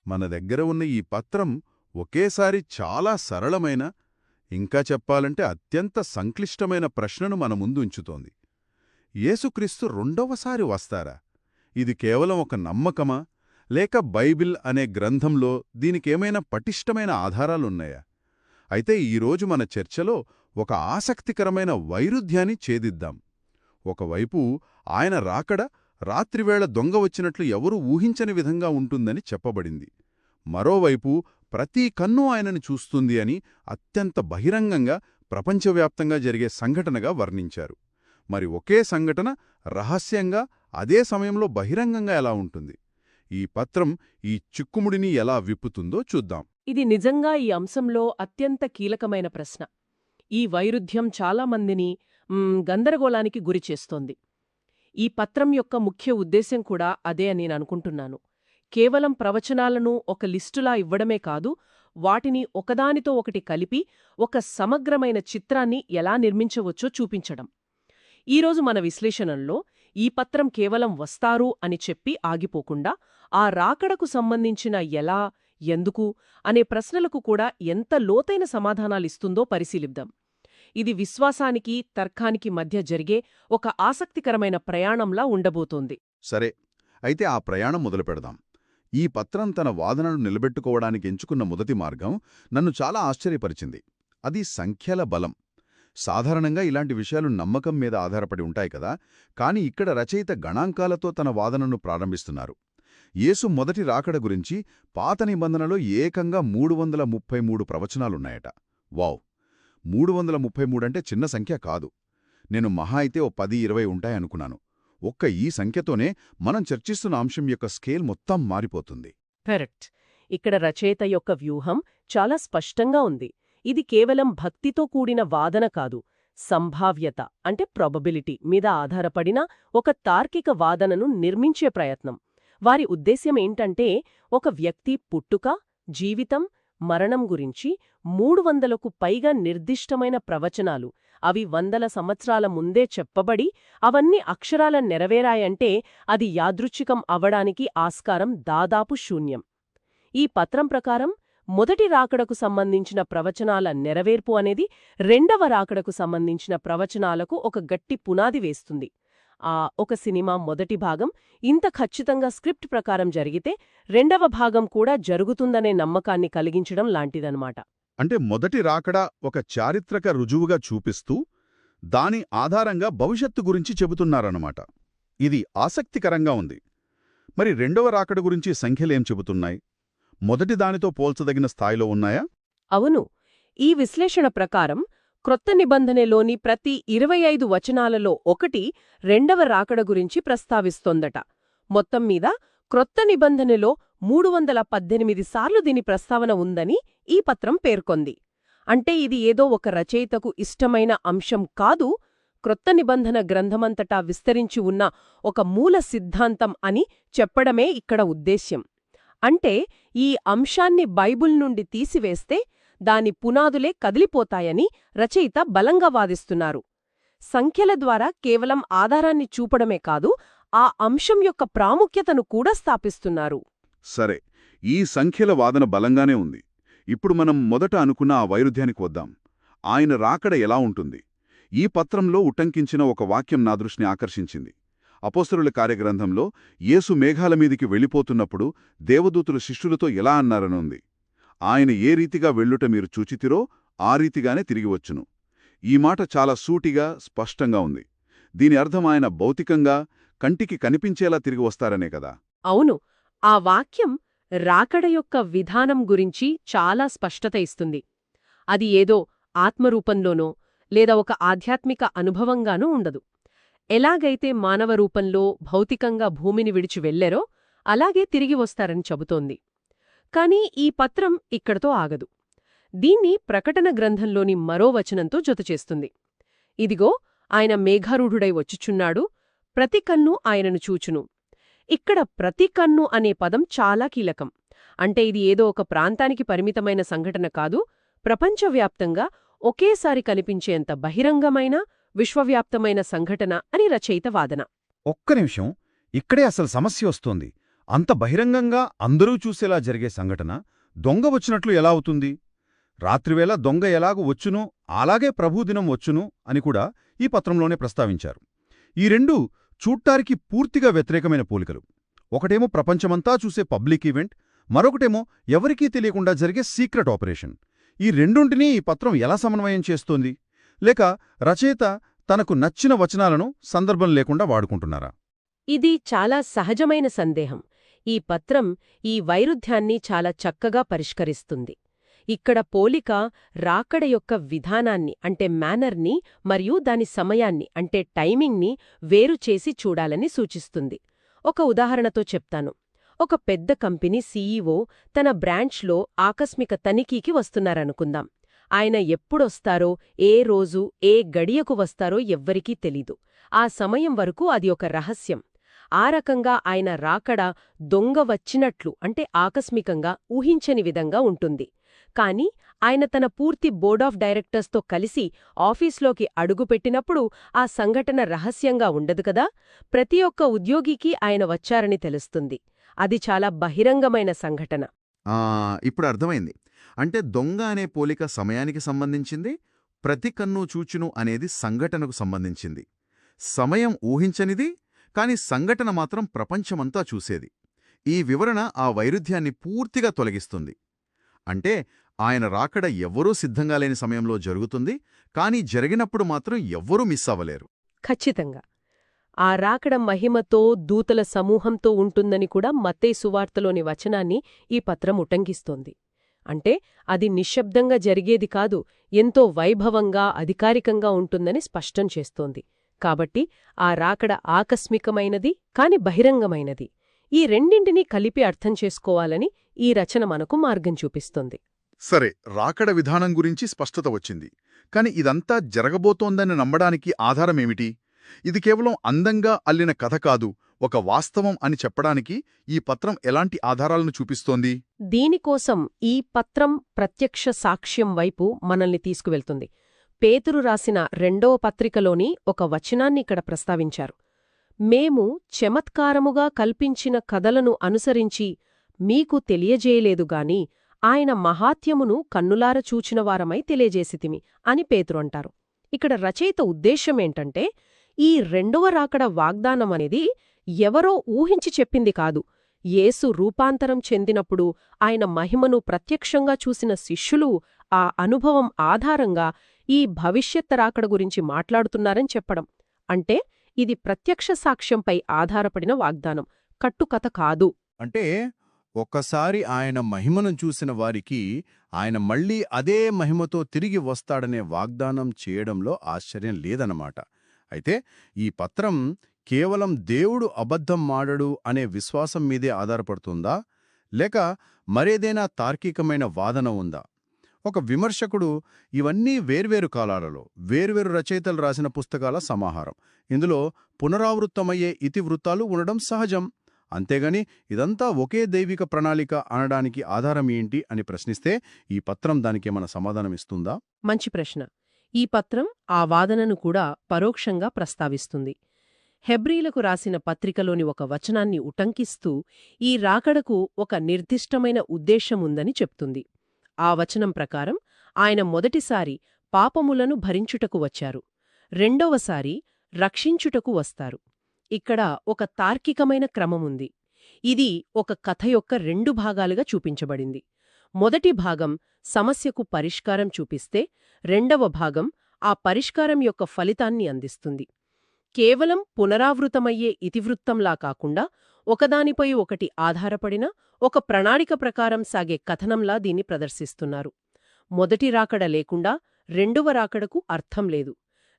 మన దగ్గర ఉన్న ఈ పత్రం ఒకేసారి చాలా సరళమైన, ఇంకా చెప్పాలంటే అత్యంత సంక్లిష్టమైన ప్రశ్నను మన ముందు ఉంచుతోంది. యేసుక్రీస్తు రెండవసారి వస్తారా? ఇది కేవలం ఒక నమ్మకమా, లేక బైబిల్ అనే గ్రంథంలో దీనికేమైనా పటిష్టమైన ఆధారాలున్నాయా? అయితే ఈరోజు మన చర్చలో ఒక ఆసక్తికరమైన వైరుధ్యాన్ని ఛేదిద్దాం. ఒకవైపు ఆయన రాకడ రాత్రివేళ దొంగ వచ్చినట్లు ఎవరూ ఊహించని విధంగా ఉంటుందని చెప్పబడింది. మరోవైపు ప్రతి కన్ను ఆయనని చూస్తుంది అని అత్యంత బహిరంగంగా ప్రపంచవ్యాప్తంగా జరిగే సంఘటనగా వర్ణించారు. మరి ఒకే సంఘటన రహస్యంగా అదే సమయంలో బహిరంగంగా ఎలా ఉంటుంది? ఈ పత్రం ఈ చిక్కుముడిని ఎలా విప్పుతుందో చూద్దాం. ఇది నిజంగా ఈ అంశంలో అత్యంత కీలకమైన ప్రశ్న. ఈ వైరుధ్యం చాలామందిని గందరగోళానికి గురిచేస్తోంది. ఈ పత్రం యొక్క ముఖ్య ఉద్దేశ్యం కూడా అదే అని నేననుకుంటున్నాను. కేవలం ప్రవచనాలను ఒక లిస్టులా ఇవ్వడమే కాదు, వాటిని ఒకదానితో ఒకటి కలిపి ఒక సమగ్రమైన చిత్రాన్ని ఎలా నిర్మించవచ్చో చూపించడం. ఈరోజు మన విశ్లేషణల్లో ఈ పత్రం కేవలం వస్తారు అని చెప్పి ఆగిపోకుండా, ఆ రాకడకు సంబంధించిన ఎలా, ఎందుకు అనే ప్రశ్నలకు కూడా ఎంత లోతైన సమాధానాలిస్తుందో పరిశీలిద్దాం. ఇది విశ్వాసానికి, తర్కానికి మధ్య జరిగే ఒక ఆసక్తికరమైన ప్రయాణంలా ఉండబోతోంది. సరే, అయితే ఆ ప్రయాణం మొదలుపెడదాం. ఈ పత్రం తన వాదనను నిలబెట్టుకోవడానికి ఎంచుకున్న మొదటి మార్గం నన్ను చాలా ఆశ్చర్యపరిచింది. అది సంఖ్యల బలం. సాధారణంగా ఇలాంటి విషయాలు నమ్మకం మీద ఆధారపడి ఉంటాయి కదా, కాని ఇక్కడ రచయిత గణాంకాలతో తన వాదనను ప్రారంభిస్తున్నారు. యేసు మొదటి రాకడ గురించి పాత నిబంధనలో ఏకంగా 333 ప్రవచనాలున్నాయట. వావ్! 333 అంటే చిన్న సంఖ్య కాదు. నేను మహా అయితే ఓ 10-20 ఉంటాయనుకున్నాను. ఒక్క ఈ సంఖ్యతోనే మనం చర్చిస్తున్న అంశం యొక్క స్కేల్ మొత్తం మారిపోతుంది. కరెక్ట్. ఇక్కడ రచయిత యొక్క వ్యూహం చాలా స్పష్టంగా ఉంది. ఇది కేవలం భక్తితో కూడిన వాదన కాదు, సంభావ్యత అంటే ప్రాబబిలిటీ మీద ఆధారపడిన ఒక తార్కిక వాదనను నిర్మించే ప్రయత్నం. వారి ఉద్దేశ్యమేంటంటే, ఒక వ్యక్తి పుట్టుక, జీవితం, మరణం గురించి 300కు పైగా నిర్దిష్టమైన ప్రవచనాలు, అవి 100 సంవత్సరాల ముందే చెప్పబడి అవన్నీ అక్షరాల నెరవేరాయంటే అది యాదృచ్ఛికం అవడానికి ఆస్కారం దాదాపు శూన్యం. ఈ పత్రం ప్రకారం మొదటి రాకడకు సంబంధించిన ప్రవచనాల నెరవేర్పు అనేది రెండవ రాకడకు సంబంధించిన ప్రవచనాలకు ఒక గట్టి పునాది వేస్తుంది. ఒక సినిమా మొదటి భాగం ఇంత ఖచ్చితంగా స్క్రిప్ట్ ప్రకారం జరిగితే రెండవ భాగం కూడా జరుగుతుందనే నమ్మకాన్ని కలిగించడం లాంటిదన్నమాట. అంటే మొదటి రాకడ ఒక చారిత్రక రుజువుగా చూపిస్తూ దాని ఆధారంగా భవిష్యత్తు గురించి చెబుతున్నారన్నమాట. ఇది ఆసక్తికరంగా ఉంది. మరి రెండవ రాకడ గురించి సంఖ్యలేం చెబుతున్నాయి? మొదటి దానితో పోల్చదగిన స్థాయిలో ఉన్నాయా? అవును. ఈ విశ్లేషణ ప్రకారం క్రొత్త నిబంధనలోని ప్రతి 25 వచనాలలో ఒకటి రెండవ రాకడ గురించి ప్రస్తావిస్తోందట. మొత్తం మీద క్రొత్త నిబంధనలో 318 సార్లు దీని ప్రస్తావన ఉందని ఈ పత్రం పేర్కొంది. అంటే ఇది ఏదో ఒక రచయితకు ఇష్టమైన అంశం కాదు, క్రొత్త నిబంధన గ్రంథమంతటా విస్తరించి ఉన్న ఒక మూల సిద్ధాంతం అని చెప్పడమే ఇక్కడ ఉద్దేశ్యం. అంటే ఈ అంశాన్ని బైబిల్ నుండి తీసివేస్తే దాని పునాదులే కదిలిపోతాయని రచయిత బలంగా వాదిస్తున్నారు. సంఖ్యల ద్వారా కేవలం ఆధారాన్ని చూపడమే కాదు, ఆ అంశం యొక్క ప్రాముఖ్యతను కూడా స్థాపిస్తున్నారు. సరే, ఈ సంఖ్యల వాదన బలంగానే ఉంది. ఇప్పుడు మనం మొదట అనుకున్న ఆ వైరుధ్యానికి వద్దాం. ఆయన రాకడ ఎలా ఉంటుంది? ఈ పత్రంలో ఉటంకించిన ఒక వాక్యం నా దృష్టిని ఆకర్షించింది. అపోస్తలుల కార్యగ్రంథంలో యేసు మేఘాల మీదికి వెళ్ళిపోతున్నప్పుడు దేవదూతులు శిష్యులతో ఎలా అన్నారనుంది. ఆయన ఏ రీతిగా వెళ్ళుట మీరు చూచితిరో ఆ రీతిగానే తిరిగివచ్చును. ఈ మాట చాలా సూటిగా, స్పష్టంగా ఉంది. దీని అర్థం ఆయన భౌతికంగా కంటికి కనిపించేలా తిరిగి వస్తారనే కదా? అవును. ఆ వాక్యం రాకడ యొక్క విధానం గురించి చాలా స్పష్టత ఇస్తుంది. అది ఏదో ఆత్మరూపంలోనో లేదా ఒక ఆధ్యాత్మిక అనుభవంగానూ ఉండదు. ఎలాగైతే మానవ రూపంలో భౌతికంగా భూమిని విడిచి వెళ్లారో అలాగే తిరిగి వస్తారని చెబుతోంది. కాని ఈ పత్రం ఇక్కడతో ఆగదు. దీన్ని ప్రకటన గ్రంథంలోని మరో వచనంతో జతచేస్తుంది. ఇదిగో, ఆయన మేఘారూఢుడై వచ్చుచున్నాడు, ప్రతి కన్ను ఆయనను చూచును. ఇక్కడ ప్రతి కన్ను అనే పదం చాలా కీలకం. అంటే ఇది ఏదో ఒక ప్రాంతానికి పరిమితమైన సంఘటన కాదు, ప్రపంచవ్యాప్తంగా ఒకేసారి కనిపించేంత బహిరంగమైన, విశ్వవ్యాప్తమైన సంఘటన అని రచయిత వాదన. ఒక్క నిమిషం, ఇక్కడే అసలు సమస్య వస్తోంది. అంత బహిరంగంగా అందరూ చూసేలా జరిగే సంఘటన దొంగ వచ్చినట్లు ఎలా అవుతుంది? రాత్రివేళ దొంగ ఎలాగు వచ్చునో అలాగే ప్రభుదినం వచ్చును అని కూడా ఈ పత్రంలోనే ప్రస్తావించారు. ఈ రెండూ చూట్టానికి పూర్తిగా వ్యతిరేకమైన పోలికలు. ఒకటేమో ప్రపంచమంతా చూసే పబ్లిక్ ఈవెంట్, మరొకటేమో ఎవరికీ తెలియకుండా జరిగే సీక్రెట్ ఆపరేషన్. ఈ రెండుంటినీ ఈ పత్రం ఎలా సమన్వయం చేస్తోంది? లేక రచయిత తనకు నచ్చిన వచనాలను సందర్భం లేకుండా వాడుకుంటున్నారా? ఇది చాలా సహజమైన సందేహం. ఈ పత్రం ఈ వైరుధ్యాన్ని చాలా చక్కగా పరిష్కరిస్తుంది. ఇక్కడ పోలిక రాకడ యొక్క విధానాన్ని అంటే మేనర్ని మరియు దాని సమయాన్ని అంటే టైమింగ్ని వేరుచేసి చూడాలని సూచిస్తుంది. ఒక ఉదాహరణతో చెప్తాను. ఒక పెద్ద కంపెనీ సీఈఓ తన బ్రాంచ్లో ఆకస్మిక తనిఖీకి వస్తున్నారనుకుందాం. ఆయన ఎప్పుడొస్తారో, ఏ రోజు, ఏ గడియకు వస్తారో ఎవ్వరికీ తెలీదు. ఆ సమయం వరకు అది ఒక రహస్యం. ఆ రకంగా ఆయన రాకడ దొంగ వచ్చినట్లు అంటే ఆకస్మికంగా ఊహించని విధంగా ఉంటుంది. కాని ఆయన తన పూర్తి బోర్డ్ ఆఫ్ డైరెక్టర్స్తో కలిసి ఆఫీస్లోకి అడుగుపెట్టినప్పుడు ఆ సంఘటన రహస్యంగా ఉండదు కదా. ప్రతి ఒక్క ఉద్యోగికి ఆయన వచ్చారని తెలుస్తుంది. అది చాలా బహిరంగమైన సంఘటన. ఇప్పుడు అర్థమైంది. అంటే దొంగ అనే పోలిక సమయానికి సంబంధించింది, ప్రతి కన్ను చూచును అనేది సంఘటనకు సంబంధించింది. సమయం ఊహించనిది, కాని సంఘటన మాత్రం ప్రపంచమంతా చూసేది. ఈ వివరణ ఆ వైరుధ్యాన్ని పూర్తిగా తొలగిస్తుంది. అంటే ఆయన రాకడ ఎవ్వరూ సిద్ధంగా లేని సమయంలో జరుగుతుంది, కానీ జరిగినప్పుడు మాత్రం ఎవ్వరూ మిస్ అవ్వలేరు. ఖచ్చితంగా. ఆ రాకడ మహిమతో దూతల సమూహంతో ఉంటుందని కూడా మత్తయి సువార్తలోని వచనాన్ని ఈ పత్రం ఉటంకిస్తోంది. అంటే అది నిశ్శబ్దంగా జరిగేది కాదు, ఎంతో వైభవంగా అధికారికంగా ఉంటుందని స్పష్టం చేస్తోంది. కాబట్టి ఆ రాకడ ఆకస్మికమైనది కాని బహిరంగమైనది. ఈ రెండింటినీ కలిపి అర్థం చేసుకోవాలని ఈ రచన మనకు మార్గం చూపిస్తుంది. సరే, రాకడ విధానం గురించి స్పష్టత వచ్చింది. కాని ఇదంతా జరగబోతోందని నమ్మడానికి ఆధారమేమిటి? ఇది కేవలం అందంగా అల్లిన కథ కాదు, ఒక వాస్తవం అని చెప్పడానికి ఈ పత్రం ఎలాంటి ఆధారాలను చూపిస్తోంది? దీనికోసం ఈ పత్రం ప్రత్యక్ష సాక్ష్యం వైపు మనల్ని తీసుకువెళ్తుంది. పేతురు రాసిన 2వ పత్రికలోని ఒక వచనాన్ని ఇక్కడ ప్రస్తావించారు. మేము చమత్కారముగా కల్పించిన కథలను అనుసరించి మీకు తెలియజేయలేదుగాని ఆయన మహాత్యమును కన్నులార చూచినవారమై తెలియజేసితిమి అని పేతురు అంటారు. ఇక్కడ రచయిత ఉద్దేశ్యమేంటంటే ఈ రెండవ రాకడ వాగ్దానమనేది ఎవరో ఊహించి చెప్పింది కాదు. యేసు రూపాంతరం చెందినప్పుడు ఆయన మహిమను ప్రత్యక్షంగా చూసిన శిష్యులు ఆ అనుభవం ఆధారంగా ఈ భవిష్యత్ రాకడ గురించి మాట్లాడుతున్నారని చెప్పడం. అంటే ఇది ప్రత్యక్ష సాక్ష్యంపై ఆధారపడిన వాగ్దానం, కట్టుకథ కాదు. అంటే ఒక్కసారి ఆయన మహిమను చూసిన వారికి ఆయన మళ్లీ అదే మహిమతో తిరిగి వస్తాడనే వాగ్దానం చేయడంలో ఆశ్చర్యం లేదన్నమాట. అయితే ఈ పత్రం కేవలం దేవుడు అబద్ధం మాడడు అనే విశ్వాసం మీదే ఆధారపడుతుందా, లేక మరేదైనా తార్కికమైన వాదన ఉందా? ఒక విమర్శకుడు ఇవన్నీ వేర్వేరు కాలాలలో వేర్వేరు రచయితలు రాసిన పుస్తకాల సమాహారం. ఇందులో పునరావృత్తమయ్యే ఇతివృత్తాలు ఉండడం సహజం. అంతేగాని ఇదంతా ఒకే దైవిక ప్రణాళిక అనడానికి ఆధారం ఏంటి అని ప్రశ్నిస్తే ఈ పత్రం దానికేమైనా సమాధానమిస్తుందా? మంచి ప్రశ్న. ఈ పత్రం ఆ వాదనను కూడా పరోక్షంగా ప్రస్తావిస్తుంది. హెబ్రీలకు రాసిన పత్రికలోని ఒక వచనాన్ని ఉటంకిస్తూ ఈ రాకడకు ఒక నిర్దిష్టమైన ఉద్దేశముందని చెప్తుంది. ఆ వచనం ప్రకారం ఆయన మొదటిసారి పాపములను భరించుటకు వచ్చారు, రెండవసారి రక్షించుటకు వస్తారు. ఇక్కడ ఒక తార్కికమైన క్రమముంది. ఇది ఒక కథ యొక్క 2 భాగాలుగా చూపించబడింది. మొదటి భాగం సమస్యకు పరిష్కారం చూపిస్తే, రెండవ భాగం ఆ పరిష్కారం యొక్క ఫలితాన్ని అందిస్తుంది. కేవలం పునరావృతమయ్యే ఇతివృత్తంలా కాకుండా ఒకదానిపై ఒకటి ఆధారపడిన ఒక ప్రణాళిక ప్రకారం సాగే కథనంలా దీన్ని ప్రదర్శిస్తున్నారు. మొదటి రాకడ లేకుండా రెండవ రాకడకు అర్థం లేదు.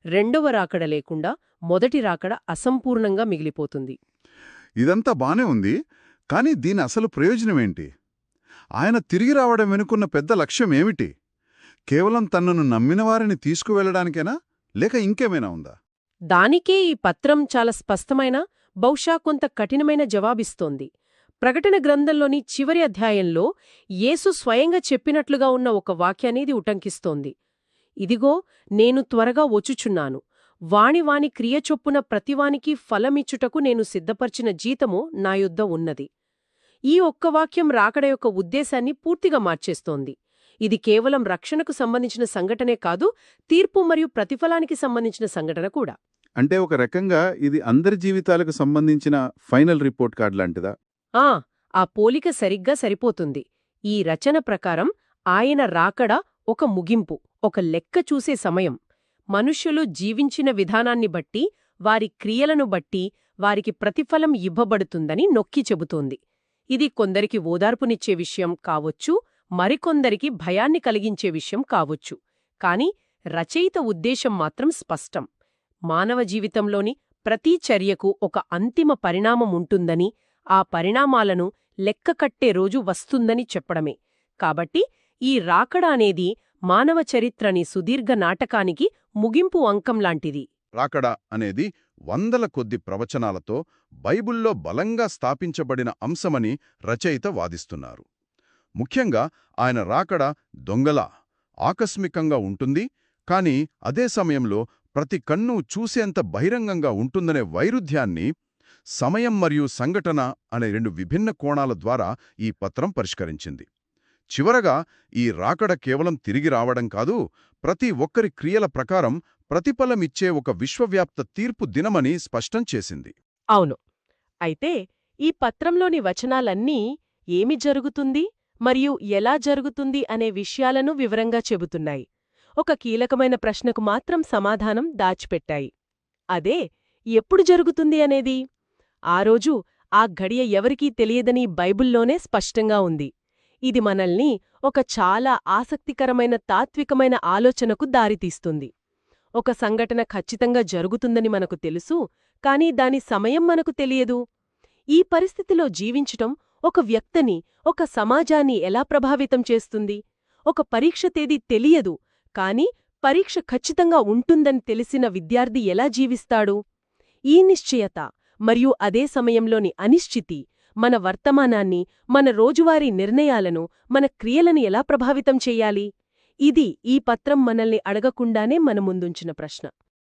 రెండవ రాకడ లేకుండా మొదటి రాకడ అసంపూర్ణంగా మిగిలిపోతుంది. ఇదంతా బానే ఉంది, కాని దీని అసలు ప్రయోజనమేంటి? ఆయన తిరిగి రావడం వెనుకున్న పెద్ద లక్ష్యమేమిటి? కేవలం తనను నమ్మినవారిని తీసుకువెళ్లడానికేనా, లేక ఇంకేమైనా ఉందా? దానికే ఈ పత్రం చాలా స్పష్టమైన, బహుశా కొంత కఠినమైన జవాబిస్తోంది. ప్రకటన గ్రంథంలోని చివరి అధ్యాయంలో యేసు స్వయంగా చెప్పినట్లుగా ఉన్న ఒక వాక్యానేది ఉటంకిస్తోంది. ఇదిగో, నేను త్వరగా వచ్చుచున్నాను. వాని క్రియ చొప్పున ప్రతివానికి ఫలమిచ్చుటకు నేను సిద్ధపర్చిన జీతము నా యొద్ద ఉన్నది. ఈ ఒక్క వాక్యం రాకడ యొక్క ఉద్దేశాన్ని పూర్తిగా మార్చేస్తోంది. ఇది కేవలం రక్షణకు సంబంధించిన సంఘటనే కాదు, తీర్పు మరియు ప్రతిఫలానికి సంబంధించిన సంఘటన కూడా. అంటే ఒక రకంగా ఇది అందరి జీవితాలకు సంబంధించిన ఫైనల్ రిపోర్ట్ కార్డ్ లాంటిదా? ఆ పోలిక సరిగ్గా సరిపోతుంది. ఈ రచన ప్రకారం ఆయన రాకడ ఒక ముగింపు, ఒక లెక్క చూసే సమయం. మనుష్యులు జీవించిన విధానాన్ని బట్టి, వారి క్రియలను బట్టి వారికి ప్రతిఫలం ఇవ్వబడుతుందని నొక్కి చెబుతోంది. ఇది కొందరికి ఓదార్పునిచ్చే విషయం కావొచ్చు, మరికొందరికి భయాన్ని కలిగించే విషయం కావొచ్చు. కాని రచయిత ఉద్దేశం మాత్రం స్పష్టం. మానవ జీవితంలోని ప్రతి చర్యకు ఒక అంతిమ పరిణామముంటుందని, ఆ పరిణామాలను లెక్కకట్టే రోజు వస్తుందని చెప్పడమే. కాబట్టి ఈ రాకడ అనేది మానవ చరిత్రని సుదీర్ఘ నాటకానికి ముగింపు అంకంలాంటిది. రాకడ అనేది వందల కొద్ది ప్రవచనాలతో బైబిల్లో బలంగా స్థాపించబడిన అంశమని రచయిత వాదిస్తున్నారు. ముఖ్యంగా ఆయన రాకడ దొంగలా, ఆకస్మికంగా ఉంటుంది, కాని అదే సమయంలో ప్రతి కన్ను చూసేంత బహిరంగంగా ఉంటుందనే వైరుధ్యాన్ని సమయం మరియు సంఘటన అనే రెండు విభిన్న కోణాల ద్వారా ఈ పత్రం పరిష్కరించింది. చివరగా ఈ రాకడ కేవలం తిరిగి రావడం కాదు, ప్రతి ఒక్కరి క్రియల ప్రకారం ప్రతిఫలమిచ్చే ఒక విశ్వవ్యాప్త తీర్పు దినమని స్పష్టం చేసింది. అవును. అయితే ఈ పత్రంలోని వచనాలన్నీ ఏమి జరుగుతుంది మరియు ఎలా జరుగుతుంది అనే విషయాలను వివరంగా చెబుతున్నాయి. ఒక కీలకమైన ప్రశ్నకు మాత్రం సమాధానం దాచిపెట్టాయి. అదే ఎప్పుడు జరుగుతుంది అనేది. ఆ రోజు, ఆ ఘడియ ఎవరికీ తెలియదని బైబిల్లోనే స్పష్టంగా ఉంది. ఇది మనల్ని ఒక చాలా ఆసక్తికరమైన తాత్వికమైన ఆలోచనకు దారితీస్తుంది. ఒక సంఘటన ఖచ్చితంగా జరుగుతుందని మనకు తెలుసు, కానీ దాని సమయం మనకు తెలియదు. ఈ పరిస్థితిలో జీవించటం ఒక వ్యక్తిని, ఒక సమాజాన్ని ఎలా ప్రభావితం చేస్తుంది? ఒక పరీక్ష తేదీ తెలియదు, కానీ పరీక్ష ఖచ్చితంగా ఉంటుందని తెలిసిన విద్యార్థి ఎలా జీవిస్తాడు? ఈ నిశ్చయత మరియు అదే సమయంలోని అనిశ్చితి మన వర్తమానాన్ని, మన రోజువారీ నిర్ణయాలను, మన క్రియలను ఎలా ప్రభావితం చెయ్యాలి? ఇది ఈ పత్రం మనల్ని అడగకుండానే మన ముందుంచిన ప్రశ్న.